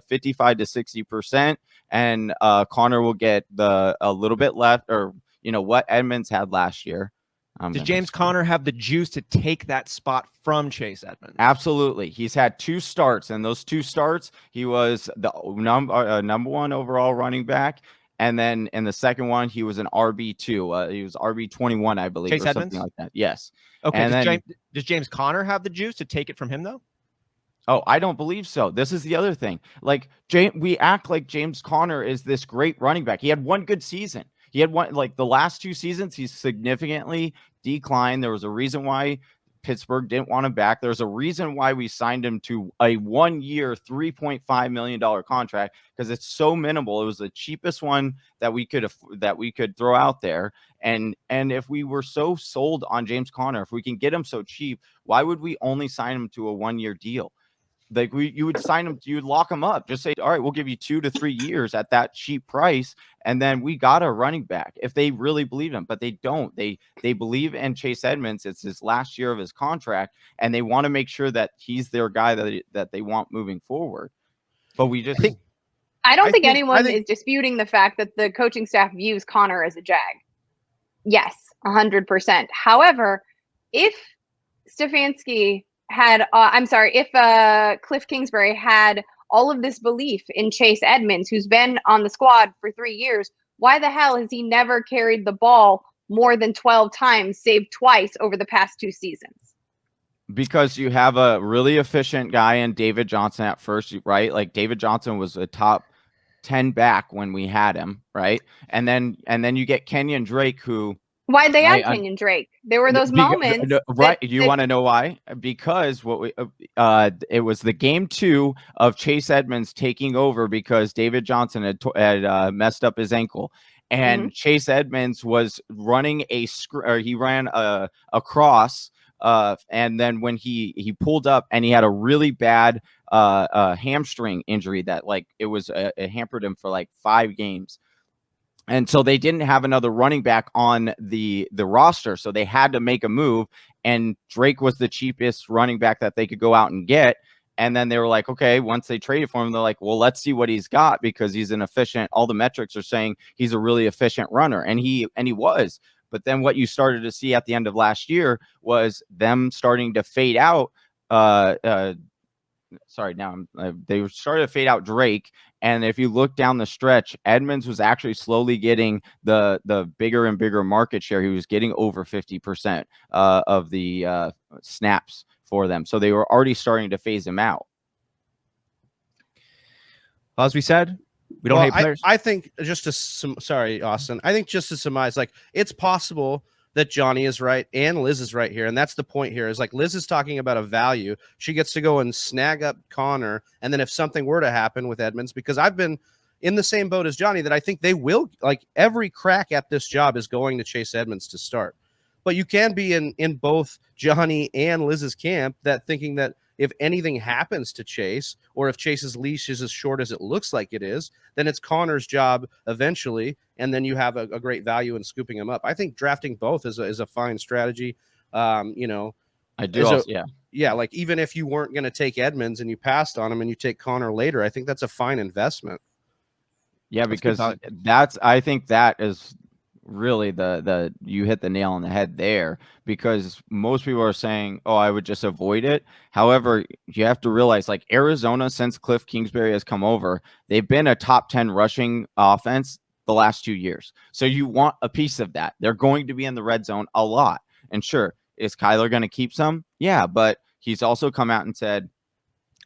55 to 60%, and Connor will get a little bit left, or what Edmonds had last year. Does James Conner have the juice to take that spot from Chase Edmonds? Absolutely. He's had 2 starts, and those 2 starts, he was the number 1 overall running back. And then in the second one, he was an RB2. He was RB21, I believe, Chase or Edmonds? something like that. Yes. Okay. And does James Conner have the juice to take it from him, though? Oh, I don't believe so. This is the other thing. Like, we act like James Conner is this great running back. He had one good season. He had one, like the last 2 seasons, he's significantly declined. There was a reason why Pittsburgh didn't want him back. There's a reason why we signed him to a 1-year, $3.5 million contract, because it's so minimal. It was the cheapest one that we could throw out there. And if we were so sold on James Conner, if we can get him so cheap, why would we only sign him to a 1-year deal? Like you would sign him, you would lock him up. Just say, all right, we'll give you 2 to 3 years at that cheap price, and then we got a running back. If they really believe him, but they don't. They believe in Chase Edmonds. It's his last year of his contract, and they want to make sure that he's their guy that they want moving forward. But we just I don't think anyone is disputing the fact that the coaching staff views Connor as a Jag. Yes, 100%. However, if Stefanski had, if Cliff Kingsbury had all of this belief in Chase Edmonds, who's been on the squad for 3 years, why the hell has he never carried the ball more than 12 times, save twice over the past 2 seasons? Because you have a really efficient guy in David Johnson at first, right? Like David Johnson was a top 10 back when we had him, right? And then you get Kenyon Drake, who why'd they add Kenyon Drake? There were those moments, right? You want to know why? Because it was the game 2 of Chase Edmonds taking over because David Johnson had messed up his ankle, and Chase Edmonds was running he ran a cross, and then when he pulled up and he had a really bad hamstring injury that it hampered him for like 5 games. And so they didn't have another running back on the roster, so they had to make a move, and Drake was the cheapest running back that they could go out and get. And then they were like, okay, once they traded for him, they're like, well, let's see what he's got, because he's an efficient, all the metrics are saying he's a really efficient runner, and he was. But then what you started to see at the end of last year was them starting to fade out. They started to fade out Drake. And if you look down the stretch, Edmonds was actually slowly getting the bigger and bigger market share. He was getting over 50% of the snaps for them. So they were already starting to phase him out. Well, as we said, we don't hate players. I think sorry, Austin. I think just to surmise, like, it's possible that Johnny is right and Liz is right here. And that's the point here, is like Liz is talking about a value. She gets to go and snag up Connor. And then if something were to happen with Edmonds, because I've been in the same boat as Johnny, that I think they will, like, every crack at this job is going to Chase Edmonds to start. But you can be in both Johnny and Liz's camp, that thinking that if anything happens to Chase, or if Chase's leash is as short as it looks like it is, then it's Connor's job eventually, and then you have a great value in scooping him up. I think drafting both is a fine strategy. I do also, yeah. Like, even if you weren't going to take Edmonds and you passed on him and you take Connor later, I think that's a fine investment. Yeah, because I think that is really the you hit the nail on the head there, because most people are saying, oh, I would just avoid it. However, you have to realize, like, Arizona, since Cliff Kingsbury has come over, they've been a top 10 rushing offense the last 2 years. So you want a piece of that. They're going to be in the red zone a lot. And sure, is Kyler going to keep some? Yeah, but he's also come out and said,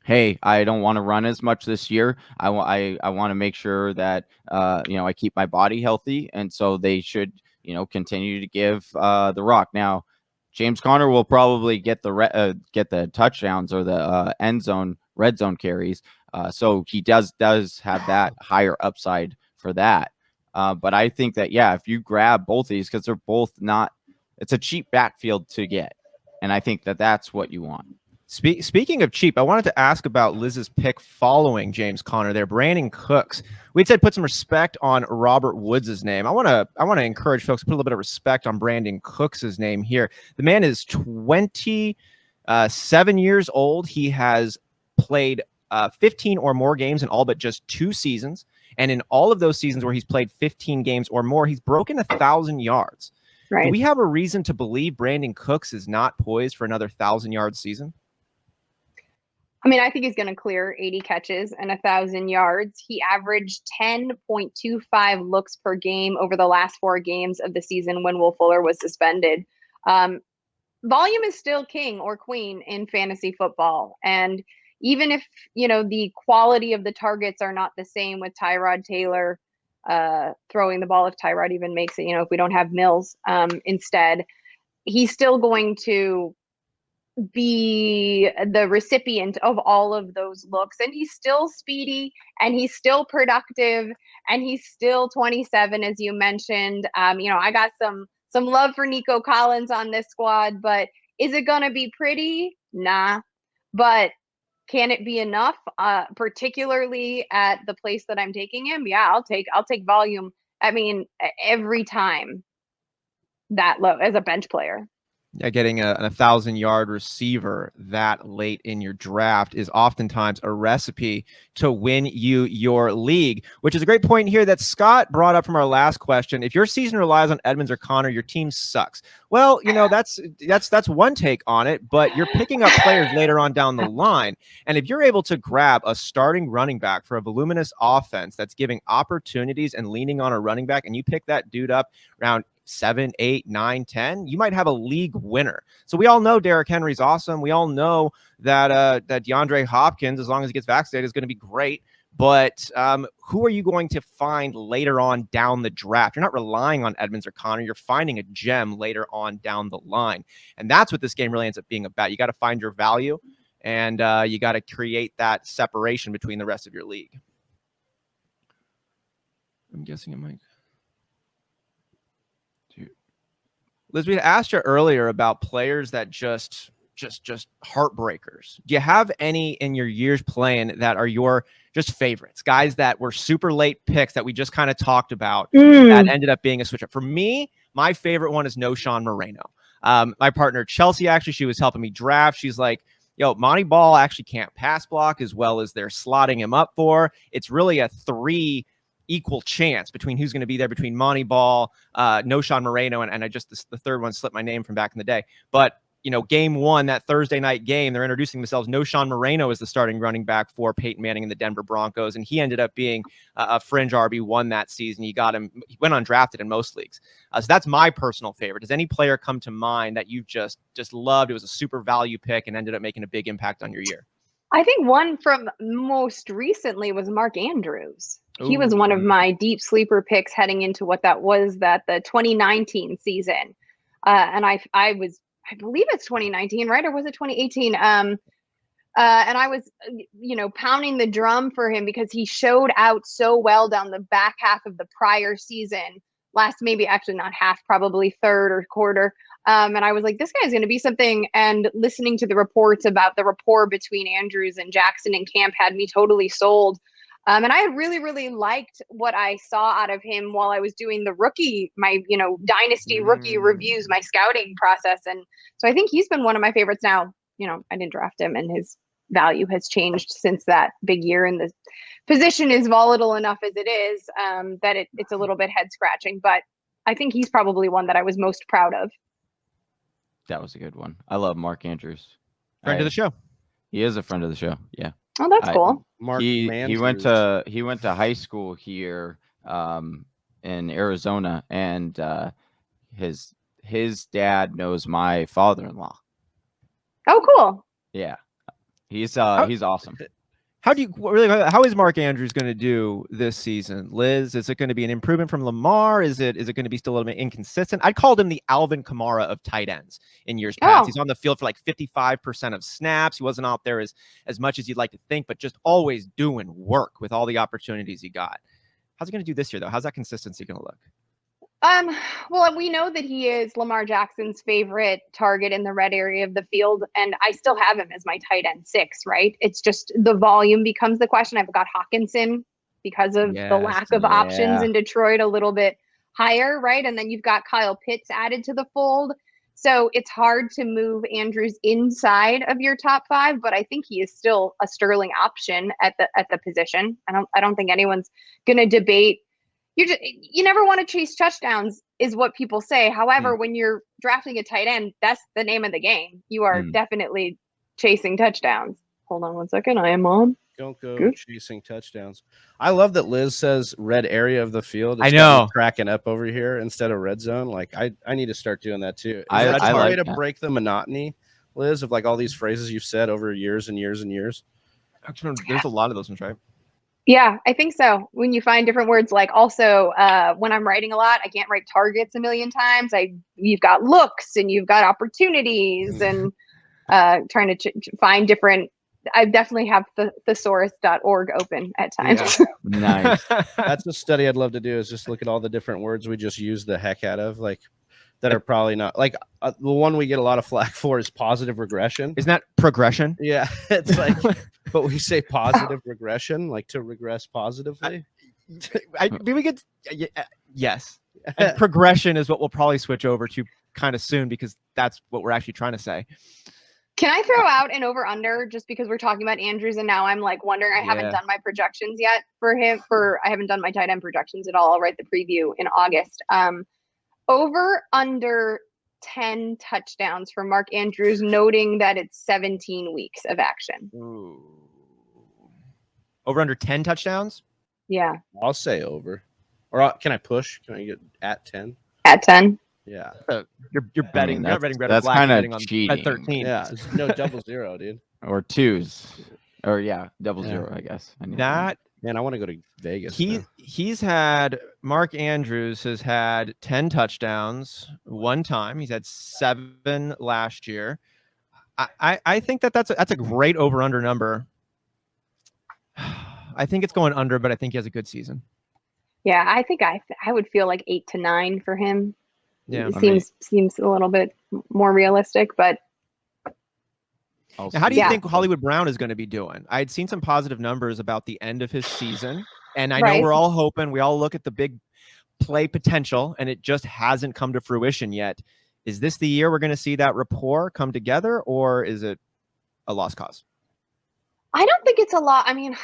hey, I don't want to run as much this year. I want to make sure that I keep my body healthy, and so they should continue to give the rock. Now, James Conner will probably get the touchdowns or the end zone red zone carries. So he does have that higher upside for that. But I think that, yeah, if you grab both of these, because they're both not, it's a cheap backfield to get. And I think that that's what you want. Speaking of cheap, I wanted to ask about Liz's pick following James Conner there, Brandon Cooks. We'd said put some respect on Robert Woods' name. I want to encourage folks to put a little bit of respect on Brandon Cooks' name here. The man is 27 years old. He has played 15 or more games in all but just 2 seasons. And in all of those seasons where he's played 15 games or more, he's broken 1,000 yards. Right. Do we have a reason to believe Brandon Cooks is not poised for another 1,000-yard season? I mean, I think he's going to clear 80 catches and 1,000 yards. He averaged 10.25 looks per game over the last 4 games of the season when Will Fuller was suspended. Volume is still king or queen in fantasy football. And even if, the quality of the targets are not the same with Tyrod Taylor throwing the ball, if Tyrod even makes it, if we don't have Mills instead, he's still going to be the recipient of all of those looks, and he's still speedy and he's still productive and he's still 27, as you mentioned. I got some love for Nico Collins on this squad, but is it gonna be pretty? Nah. But can it be enough, particularly at the place that I'm taking him? Yeah, I'll take volume. I mean, every time that low as a bench player. Yeah, getting a 1,000-yard receiver that late in your draft is oftentimes a recipe to win you your league, which is a great point here that Scott brought up from our last question. If your season relies on Edmonds or Conner, your team sucks. Well, that's one take on it, but you're picking up players later on down the line. And if you're able to grab a starting running back for a voluminous offense that's giving opportunities and leaning on a running back, and you pick that dude up around 7, 8, 9, 10, you might have a league winner. So we all know Derrick Henry's awesome. We all know that DeAndre Hopkins, as long as he gets vaccinated, is going to be great. But who are you going to find later on down the draft? You're not relying on Edmonds or Conner. You're finding a gem later on down the line. And that's what this game really ends up being about. You got to find your value, and you got to create that separation between the rest of your league. I'm guessing it might. Liz, we had asked you earlier about players that just heartbreakers. Do you have any in your years playing that are your just favorites, guys that were super late picks that we just kind of talked about that ended up being a switch up? For me, my favorite one is Jon Moreno. My partner Chelsea, actually, she was helping me draft. She's like, yo, Monty Ball actually can't pass block as well as they're slotting him up for. It's really a 3 equal chance between who's going to be there between Monty Ball, Jon Moreno, and the third one slipped my name from back in the day. But game 1, that Thursday night game, they're introducing themselves. Jon Moreno is the starting running back for Peyton Manning and the Denver Broncos, and he ended up being a fringe RB1 that season. He went undrafted in most leagues. So that's my personal favorite. Does any player come to mind that you just loved? It was a super value pick and ended up making a big impact on your year. I think one from most recently was Mark Andrews. He was one of my deep sleeper picks heading into the 2019 season. And I believe it's 2019, right? Or was it 2018? And I was, pounding the drum for him because he showed out so well down the back half of the prior season. Maybe actually not half, probably third or quarter. And I was like, this guy's going to be something. And listening to the reports about the rapport between Andrews and Jackson in camp had me totally sold. And I really, really liked what I saw out of him while I was doing my dynasty rookie reviews, my scouting process. And so I think he's been one of my favorites. Now, I didn't draft him and his value has changed since that big year. And the position is volatile enough as it is that it's a little bit head scratching. But I think he's probably one that I was most proud of. That was a good one. I love Mark Andrews. Friend of the show. He is a friend of the show. Yeah. Oh, that's cool. Mark he went to high school here in Arizona, and his dad knows my father-in-law. Oh, cool. Yeah. He's awesome. How is Mark Andrews going to do this season? Liz, is it going to be an improvement from Lamar? Is it going to be still a little bit inconsistent? I called him the Alvin Kamara of tight ends in years past. He's on the field for like 55% of snaps. He wasn't out there as much as you'd like to think, but just always doing work with all the opportunities he got. How's he going to do this year, though? How's that consistency going to look? Well, we know that he is Lamar Jackson's favorite target in the red area of the field, and I still have him as my tight end 6, right? It's just the volume becomes the question. I've got Hawkinson because of the lack of options in Detroit a little bit higher, right? And then you've got Kyle Pitts added to the fold. So it's hard to move Andrews inside of your top 5, but I think he is still a sterling option at the position. I don't think anyone's going to debate. You never want to chase touchdowns is what people say. However, when you're drafting a tight end, that's the name of the game. You are definitely chasing touchdowns. Hold on one second. I am on. Don't go chasing touchdowns. I love that Liz says red area of the field. I know. Cracking up over here instead of red zone. Like I need to start doing that too. Is I that a like way to that. break the monotony, Liz, of like all these phrases you've said over years and years and years? Actually, there's a lot of those ones, right? Yeah, I think so. When you find different words, like also when I'm writing a lot, I can't write targets a million times. You've got looks and you've got opportunities and trying to find different. I definitely have the thesaurus.org open at times. Yeah. Nice. That's a study I'd love to do, is just look at all the different words we just use the heck out of, like that are probably not like the one we get a lot of flack for is positive regression. Isn't that progression? Yeah, it's like, but we say positive regression, like to regress positively. We could, yes. And progression is what we'll probably switch over to kind of soon, because that's what we're actually trying to say. Can I throw out an over under just because we're talking about Andrews and now I'm like wondering, I haven't done my projections yet for him. I haven't done my tight end projections at all. I'll write the preview in August. Over under 10 touchdowns for Mark Andrews, noting that it's 17 weeks of action. Ooh. Over under 10 touchdowns? Yeah. I'll say over. Or can I push? Can I get at 10? At 10? Yeah. You're betting. You're not betting red or that's black. kind You're of betting on cheating. red 13. Yeah. No 00, dude. Or 2s. Or 00, I guess. That Man, I want to go to Vegas. He's had Mark Andrews has had 10 touchdowns one time. He's had 7 last year. I think that's a great over-under number. I think it's going under, but I think he has a good season. Yeah, I think I would feel like 8 to 9 for him. Yeah, it seems a little bit more realistic, but now, how do you think Hollywood Brown is going to be doing? I had seen some positive numbers about the end of his season, and I know we're all hoping. We all look at the big play potential, and it just hasn't come to fruition yet. Is this the year we're going to see that rapport come together, or is it a lost cause? I don't think it's a lot. I mean,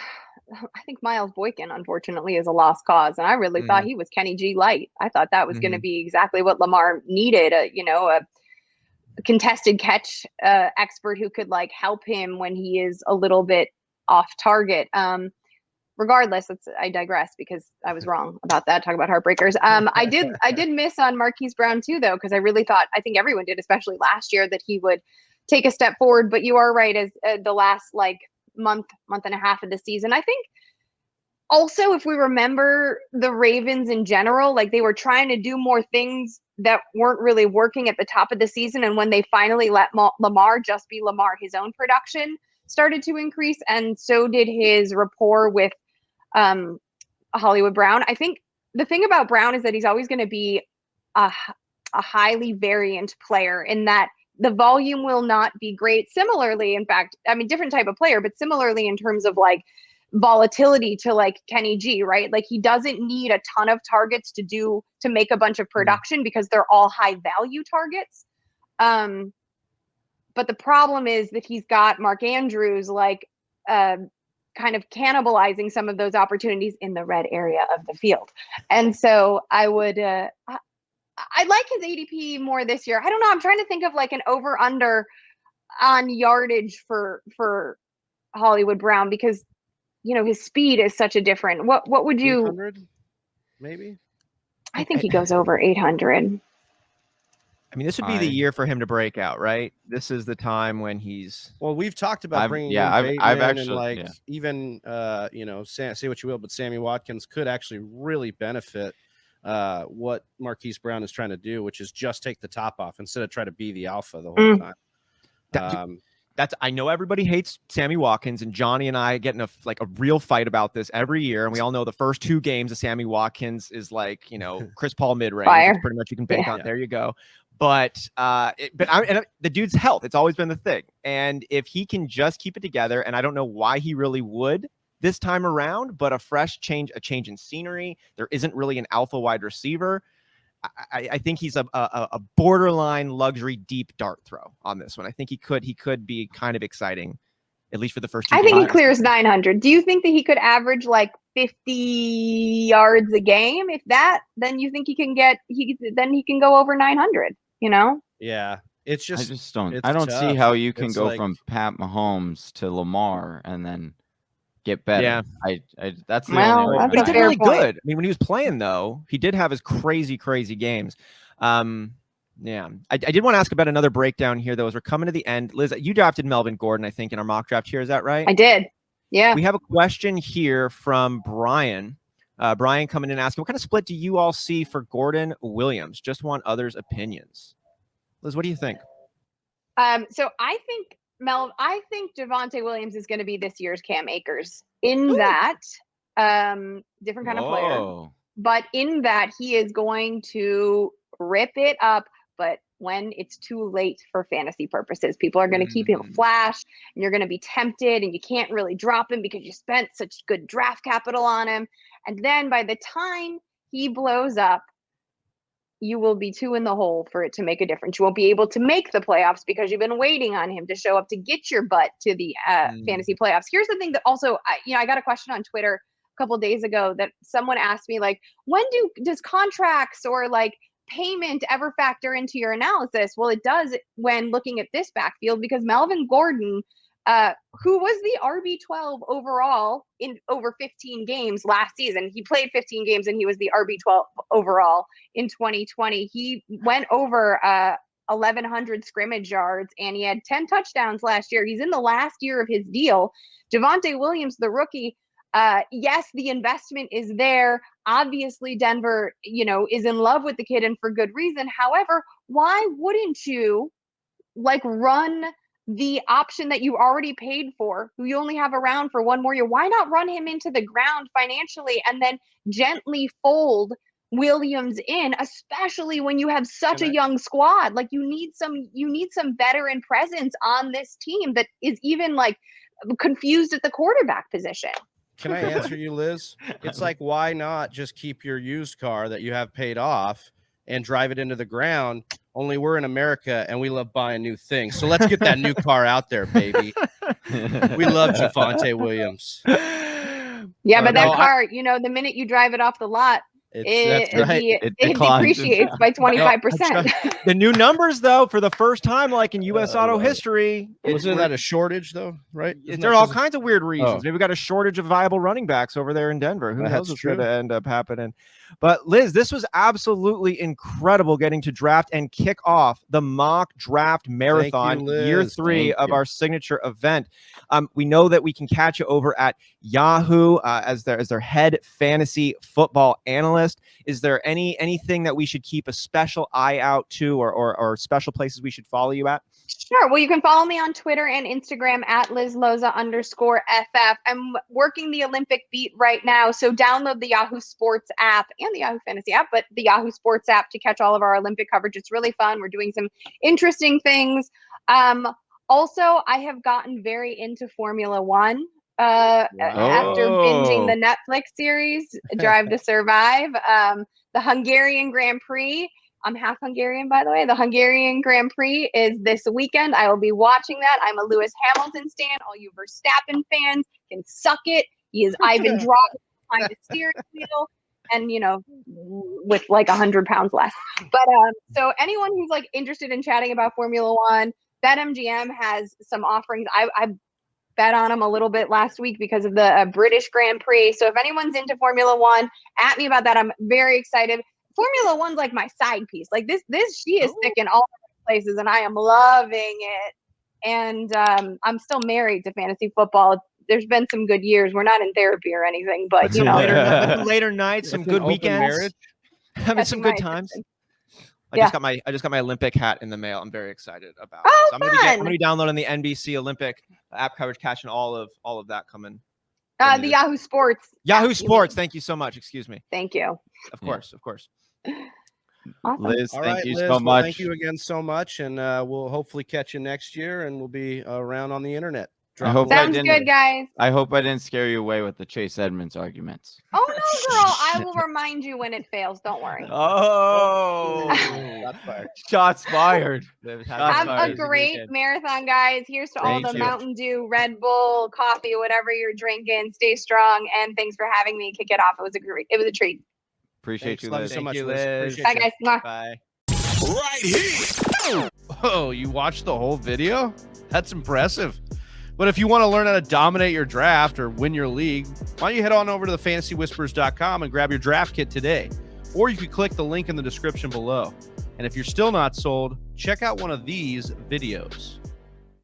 I think Miles Boykin, unfortunately, is a lost cause, and I really thought he was Kenny G light. I thought that was going to be exactly what Lamar needed. A contested catch expert who could like help him when he is a little bit off target. Regardless, I digress because I was wrong about that. Talk about heartbreakers. I did miss on Marquise Brown too, though, because I think everyone did, especially last year, that he would take a step forward. But you are right, as the last like month and a half of the season, I think. Also, if we remember the Ravens in general, like they were trying to do more things that weren't really working at the top of the season. And when they finally let Lamar just be Lamar, his own production started to increase. And so did his rapport with Hollywood Brown. I think the thing about Brown is that he's always going to be a highly variant player in that the volume will not be great. Similarly, in fact, I mean, different type of player, but similarly in terms of like volatility to like Kenny G, right? Like he doesn't need a ton of targets to make a bunch of production because they're all high value targets. But the problem is that he's got Mark Andrews like kind of cannibalizing some of those opportunities in the red area of the field. And so I would I like his ADP more this year. I don't know. I'm trying to think of like an over under on yardage for Hollywood Brown, because his speed is such a different. What would you? 800, maybe. I think he goes over 800. I mean, this would be the year for him to break out, right? This is the time when he's. Well, we've talked about bringing in I've Bateman actually, and even say what you will, but Sammy Watkins could actually really benefit what Marquise Brown is trying to do, which is just take the top off instead of try to be the alpha the whole time. I know everybody hates Sammy Watkins, and Johnny and I get in a real fight about this every year. And we all know the first 2 games of Sammy Watkins is Chris Paul mid-range. Pretty much you can bank on. There you go. But the dude's health, it's always been the thing. And if he can just keep it together, and I don't know why he really would this time around, but a change in scenery. There isn't really an alpha wide receiver. I think he's a borderline luxury deep dart throw on this one. I think he could be kind of exciting, at least for the first 2 I games. think he clears 900. Do you think that he could average 50 yards a game? If that, then you think he can go over 900, Yeah. It's just I don't see how you can go from Pat Mahomes to Lamar and then get better. Yeah. That's the only that's But a he did fair really point. good. I mean, when he was playing, though, he did have his crazy games. Yeah. I did want to ask about another breakdown here, though, as we're coming to the end. Liz, you drafted Melvin Gordon, I think, in our mock draft here. Is that right? I did. Yeah. We have a question here from Brian. Brian coming in asking, what kind of split do you all see for Gordon Williams? Just want others' opinions. Liz, what do you think? So I think Javonte Williams is going to be this year's Cam Akers in that different kind of player, but in that he is going to rip it up. But when it's too late for fantasy purposes, people are going to keep him flash, and you're going to be tempted, and you can't really drop him because you spent such good draft capital on him. And then by the time he blows up, you will be 2 in the hole for it to make a difference. You won't be able to make the playoffs because you've been waiting on him to show up to get your butt to the fantasy playoffs. Here's the thing that also, I got a question on Twitter a couple of days ago that someone asked me, when does contracts or payment ever factor into your analysis? Well, it does when looking at this backfield, because Melvin Gordon, who was the RB12 overall in over 15 games last season. He played 15 games and he was the RB12 overall in 2020. He went over 1,100 scrimmage yards and he had 10 touchdowns last year. He's in the last year of his deal. Javonte Williams, the rookie, yes, the investment is there. Obviously, Denver, is in love with the kid and for good reason. However, why wouldn't you run the option that you already paid for, who you only have around for 1 more year? Why not run him into the ground financially and then gently fold Williams in, especially when you have such a young squad? You need some veteran presence on this team that is even confused at the quarterback position. Can I answer you, Liz? It's why not just keep your used car that you have paid off and drive it into the ground? Only we're in America and we love buying new things. So let's get that new car out there, baby. We love Javonte Williams. Yeah, but that car, the minute you drive it off the lot, it depreciates by 25%. The new numbers, though, for the first time, in U.S. auto history. Wasn't that a shortage, though, right? There are all kinds of weird reasons. Maybe we got a shortage of viable running backs over there in Denver. Who knows what's going to end up happening? But, Liz, this was absolutely incredible getting to draft and kick off the mock draft marathon, year 3 of our signature event. We know that we can catch you over at Yahoo as their head fantasy football analyst. Is there anything that we should keep a special eye out to or special places we should follow you at? Sure. Well, you can follow me on Twitter and Instagram at Liz Loza _FF. I'm working the Olympic beat right now. So download the Yahoo Sports app and the Yahoo Fantasy app, but the Yahoo Sports app to catch all of our Olympic coverage. It's really fun. We're doing some interesting things. Also, I have gotten very into Formula One. After binging the Netflix series, Drive to Survive, the Hungarian Grand Prix. I'm half Hungarian, by the way. The Hungarian Grand Prix is this weekend. I will be watching that. I'm a Lewis Hamilton stan. All you Verstappen fans can suck it. He is Ivan Drago behind the steering wheel and, with 100 pounds less. But so anyone who's interested in chatting about Formula One, BetMGM has some offerings. I bet on them a little bit last week because of the British Grand Prix. So if anyone's into Formula One, at me about that. I'm very excited. Formula One's like my side piece. Like this she is thick in all places, and I am loving it. And I'm still married to fantasy football. There's been some good years. We're not in therapy or anything, but you know, later nights, some good weekends, marriage. having some good times. I just got my Olympic hat in the mail. I'm very excited about it. So I'm gonna be downloading the NBC Olympic app coverage, catching all of that coming. The Yahoo Sports. Yahoo Sports. Thank you so much. Excuse me. Thank you. Of course. Awesome. Liz, All thank right, you Liz, so well, much. thank you again so much, and we'll hopefully catch you next year, and we'll be around on the internet. Sounds good, guys. I hope I didn't scare you away with the Chase Edmonds arguments. Oh no, girl! I will remind you when it fails. Don't worry. Oh, shots fired. Have a great marathon, guys. Here's to all the Mountain Dew, Red Bull, coffee, whatever you're drinking. Stay strong, and thanks for having me kick it off. It was a treat. Appreciate you, Liz. Love you so much, Liz. Liz. Bye, guys. Mwah. Bye. Right here. Oh, you watched the whole video? That's impressive. But if you want to learn how to dominate your draft or win your league, why don't you head on over to thefantasywhispers.com and grab your draft kit today? Or you could click the link in the description below. And if you're still not sold, check out one of these videos.